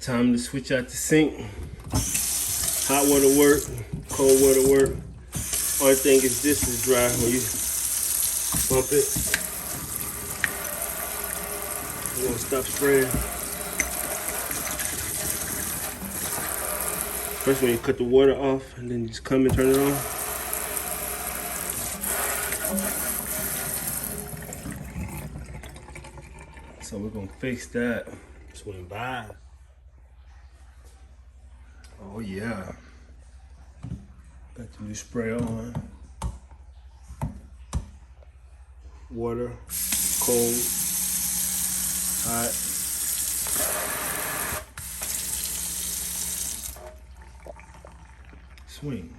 Time to switch out the sink. Hot water work, cold water work. Only thing is this is dry when you bump it. You're gonna stop spraying. First when you cut the water off and then you just come and turn it on. So we're gonna fix that. Swing by. Oh yeah. Got the new sprayer on. Water, cold, hot. Swing.